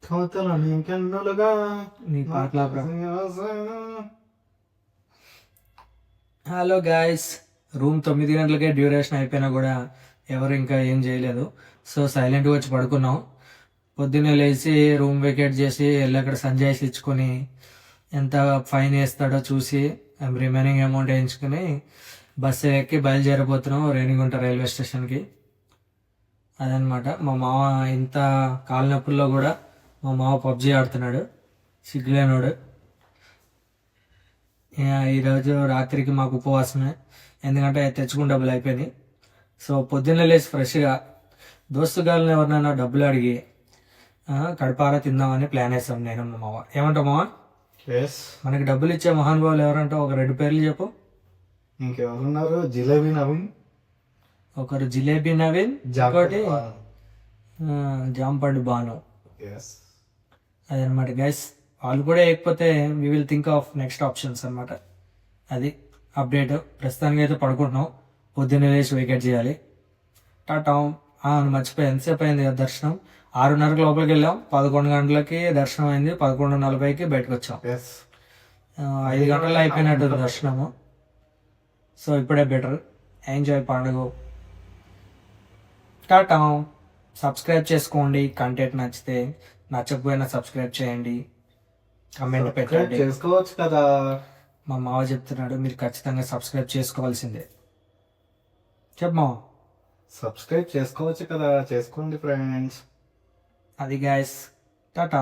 కోతల నీ కన్నులుగా నీ పాటల హలో గాయస్, రూమ్ 9 గంటలకే డ్యూరేషన్ అయిపోయినా కూడా ఎవరు ఇంకా ఏం చేయలేదు. సో సైలెంట్గా వచ్చి పడుకున్నాం. పొద్దున్నే లేచి రూమ్ వెకేట్ చేసి వెళ్ళి అక్కడ సంజాయిస్ ఇచ్చుకొని ఎంత ఫైన్ వేస్తాడో చూసి రిమైనింగ్ అమౌంట్ వేయించుకొని బస్సు ఎక్కి బయలుదేరిపోతున్నాం రేణిగుంట రైల్వే స్టేషన్కి. అదనమాట. మా మామ ఇంత కాలు నొప్పుల్లో కూడా మా మామ పబ్జీ ఆడుతున్నాడు, సిగ్గులేనోడు. ఈరోజు రాత్రికి మాకు ఉపవాసమే, ఎందుకంటే తెచ్చుకుని డబ్బులు అయిపోయినాయి. సో పొద్దున్నే లేచి ఫ్రెష్గా దోస్తుగాళ్ళని ఎవరినైనా డబ్బులు అడిగి కడపారా తిందామని ప్లాన్ వేస్తాం నేను మా మామ. ఏమంటావు మామ? మనకి డబ్బులు ఇచ్చే మహానుభావులు ఎవరంటే ఒక 2 పేర్లు చెప్పు. ఇంకెవరున్నారు? జిలేబీ నవీన్, ఒకరు జిలేబీ నవీన్, ఇంకోటి జాంపండు బాను. అదనమాట గైస్. వాళ్ళు కూడా వేయకపోతే we will think of next options అనమాట. అది అప్డేట్. ప్రస్తుతానికి అయితే పడుకుంటున్నాం, పొద్దున్నే లేచి వికెట్ చేయాలి. టాటా. మర్చిపోయి ఎంతసేపు అయింది కదా దర్శనం? 6:30కి లోపలికి వెళ్ళాం, 11 గంటలకి దర్శనం అయింది, 11:40కి బయటకు వచ్చాం. 5 గంటల్లో అయిపోయినట్టు దర్శనము. సో ఇప్పుడే బెటర్. ఎంజాయ్ పండుగ. టాటా. సబ్స్క్రైబ్ చేసుకోండి కంటెంట్ నచ్చితే, నచ్చకపోయినా సబ్స్క్రైబ్ చేయండి, కమెంట్ పెట్టండి. చేసుకోవచ్చు కదా. మా మావ చెప్తున్నాడు మీరు ఖచ్చితంగా సబ్స్క్రైబ్ చేసుకోవాల్సిందే. చెప్పమా. సబ్స్క్రైబ్ చేసుకోవచ్చు కదా, చేసుకోండి ఫ్రెండ్స్. అది గాయస్. టాటా.